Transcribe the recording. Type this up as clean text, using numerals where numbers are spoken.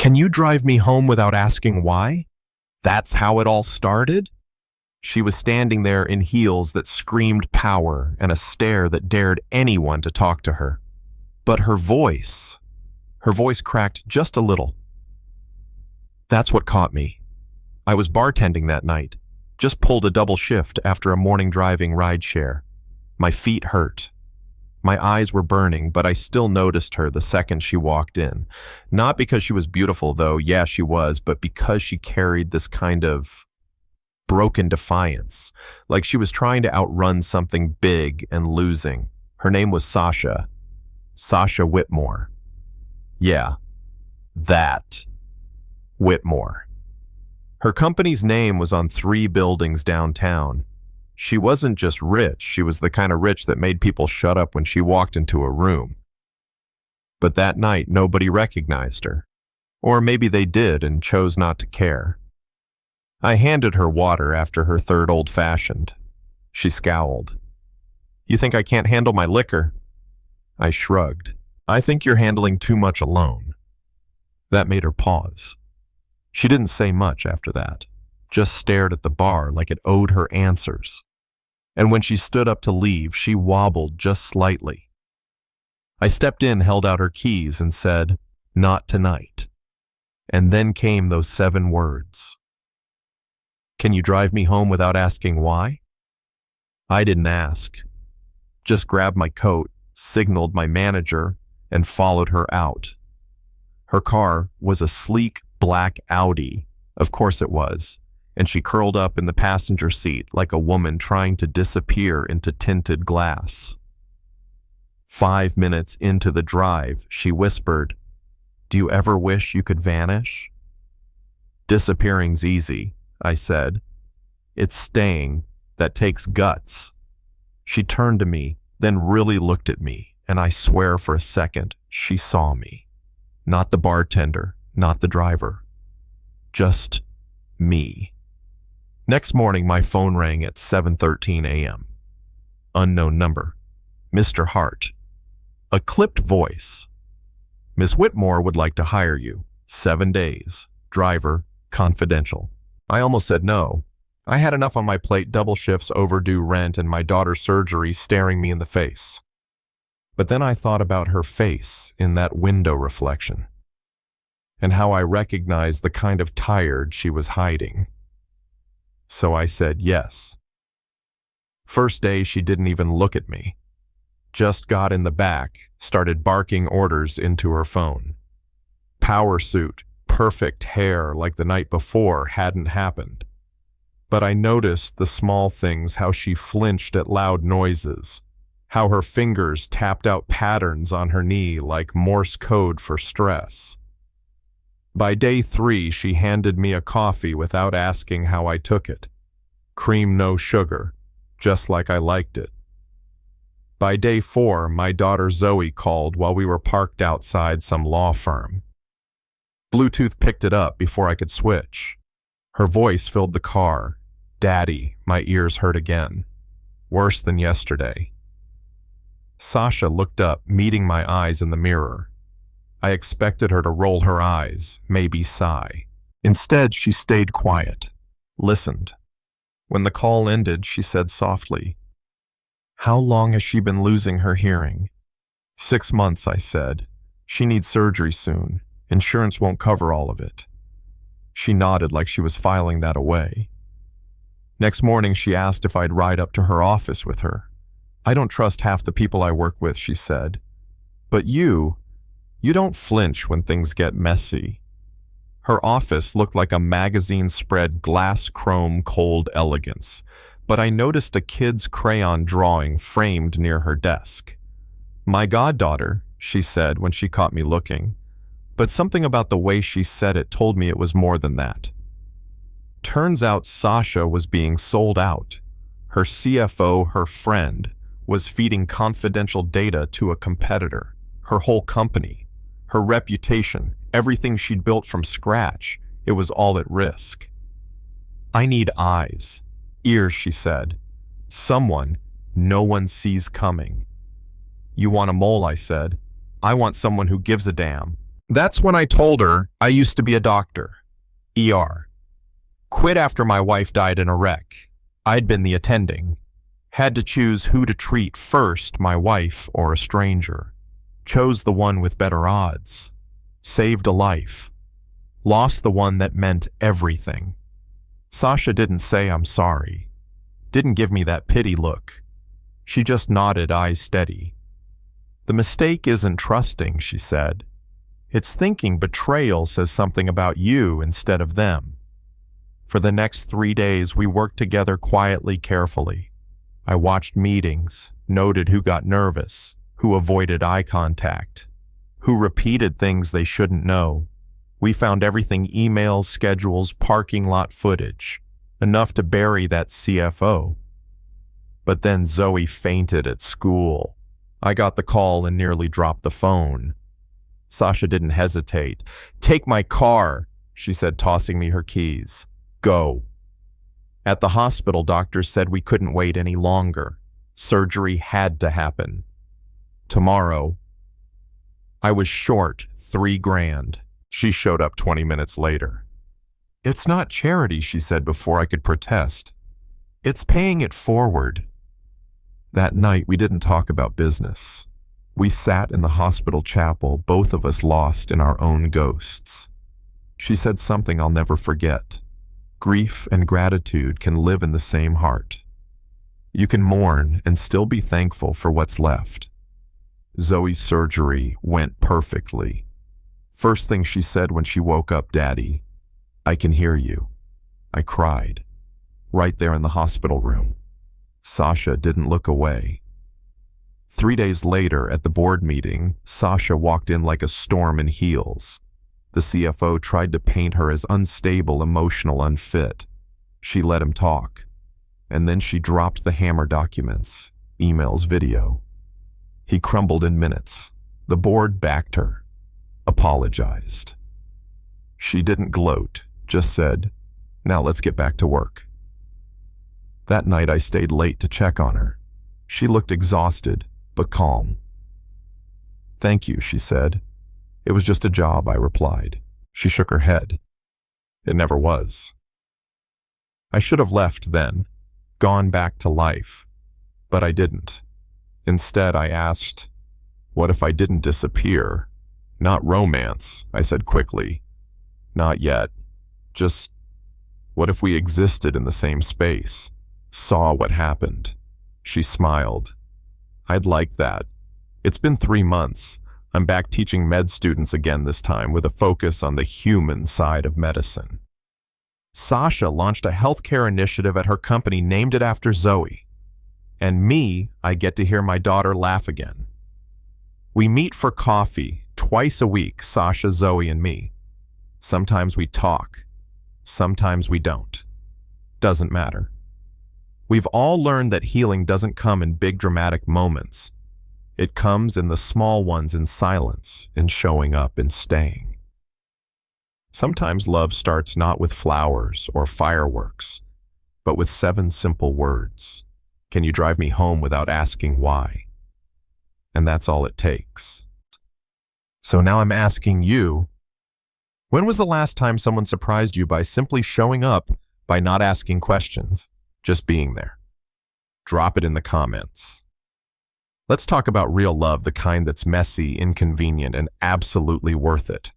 Can you drive me home without asking why? That's how it all started? She was standing there in heels that screamed power and a stare that dared anyone to talk to her. But her voice cracked just a little. That's what caught me. I was bartending that night, just pulled a double shift after a morning driving rideshare. My feet hurt. My eyes were burning, but I still noticed her the second she walked in. Not because she was beautiful, though, yeah, she was, but because she carried this kind of broken defiance, like she was trying to outrun something big and losing. Her name was Sasha Whitmore. Yeah, that Whitmore. Her company's name was on 3 buildings downtown. She wasn't just rich, she was the kind of rich that made people shut up when she walked into a room. But that night, nobody recognized her. Or maybe they did and chose not to care. I handed her water after her third old-fashioned. She scowled. You think I can't handle my liquor? I shrugged. I think you're handling too much alone. That made her pause. She didn't say much after that, just stared at the bar like it owed her answers. And when she stood up to leave, she wobbled just slightly. I stepped in, held out her keys, and said, "Not tonight." And then came those 7 words. Can you drive me home without asking why? I didn't ask. Just grabbed my coat, signaled my manager, and followed her out. Her car was a sleek black Audi. Of course it was. And she curled up in the passenger seat like a woman trying to disappear into tinted glass. 5 minutes into the drive, she whispered, "Do you ever wish you could vanish?" "Disappearing's easy," I said. "It's staying that takes guts." She turned to me, then really looked at me, and I swear for a second she saw me. Not the bartender, not the driver. Just me. Next morning, my phone rang at 7:13 a.m. Unknown number. Mr. Hart. A clipped voice. "Miss Whitmore would like to hire you. 7 days. Driver, confidential." I almost said no. I had enough on my plate, double shifts, overdue rent, and my daughter's surgery staring me in the face. But then I thought about her face in that window reflection, and how I recognized the kind of tired she was hiding. So I said yes. First day, she didn't even look at me. Just got in the back, started barking orders into her phone. Power suit, perfect hair like the night before hadn't happened. But I noticed the small things, how she flinched at loud noises, how her fingers tapped out patterns on her knee like Morse code for stress. By day 3, she handed me a coffee without asking how I took it. Cream, no sugar, just like I liked it. By day 4, my daughter Zoe called while we were parked outside some law firm. Bluetooth picked it up before I could switch. Her voice filled the car. "Daddy," my ears hurt again. Worse than yesterday. Sasha looked up, meeting my eyes in the mirror. I expected her to roll her eyes, maybe sigh. Instead, she stayed quiet, listened. When the call ended, she said softly, "How long has she been losing her hearing?" 6 months, I said. "She needs surgery soon. Insurance won't cover all of it." She nodded like she was filing that away. Next morning, she asked if I'd ride up to her office with her. "I don't trust half the people I work with," she said. "But you don't flinch when things get messy." Her office looked like a magazine spread glass chrome cold elegance, but I noticed a kid's crayon drawing framed near her desk. "My goddaughter," she said when she caught me looking, but something about the way she said it told me it was more than that. Turns out Sasha was being sold out. Her CFO, her friend, was feeding confidential data to a competitor. Her whole company, her reputation, everything she'd built from scratch, it was all at risk. "I need eyes, ears," she said. "Someone no one sees coming." "You want a mole," I said. "I want someone who gives a damn. That's when I told her I used to be a doctor. ER. Quit after my wife died in a wreck. I'd been the attending. Had to choose who to treat first, my wife or a stranger. Chose the one with better odds. Saved a life. Lost the one that meant everything. Sasha didn't say I'm sorry. Didn't give me that pity look. She just nodded, eyes steady. The mistake isn't trusting, she said. It's thinking betrayal says something about you instead of them. For the next 3 days, we worked together quietly, carefully. I watched meetings, noted who got nervous, who avoided eye contact, who repeated things they shouldn't know. We found everything: emails, schedules, parking lot footage, enough to bury that CFO. But then Zoe fainted at school. I got the call and nearly dropped the phone. Sasha didn't hesitate. "Take my car," she said, tossing me her keys. "Go." At the hospital, doctors said we couldn't wait any longer. Surgery had to happen. Tomorrow. I was short $3,000. She showed up 20 minutes later. "It's not charity," she said before I could protest. "It's paying it forward." That night, we didn't talk about business. We sat in the hospital chapel, both of us lost in our own ghosts. She said something I'll never forget. Grief and gratitude can live in the same heart. You can mourn and still be thankful for what's left. Zoe's surgery went perfectly. First thing she said when she woke up, "Daddy, I can hear you." I cried, right there in the hospital room. Sasha didn't look away. 3 days later, at the board meeting, Sasha walked in like a storm in heels. The CFO tried to paint her as unstable, emotional, unfit. She let him talk. And then she dropped the hammer documents, emails, video. He crumbled in minutes. The board backed her, apologized. She didn't gloat, just said, "Now let's get back to work." That night I stayed late to check on her. She looked exhausted, but calm. "Thank you," she said. "It was just a job," I replied. She shook her head. "It never was." I should have left then, gone back to life, but I didn't. Instead, I asked, "What if I didn't disappear?" "Not romance," I said quickly. "Not yet. Just, what if we existed in the same space, saw what happened?" She smiled. "I'd like that. It's been 3 months. I'm back teaching med students again this time with a focus on the human side of medicine." Sasha launched a healthcare initiative at her company, named it after Zoe. And me, I get to hear my daughter laugh again. We meet for coffee twice a week, Sasha, Zoe, and me. Sometimes we talk. Sometimes we don't. Doesn't matter. We've all learned that healing doesn't come in big dramatic moments. It comes in the small ones, in silence, in showing up and staying. Sometimes love starts not with flowers or fireworks, but with 7 simple words. Can you drive me home without asking why? And that's all it takes. So now I'm asking you, when was the last time someone surprised you by simply showing up, by not asking questions, just being there? Drop it in the comments. Let's talk about real love, the kind that's messy, inconvenient, and absolutely worth it.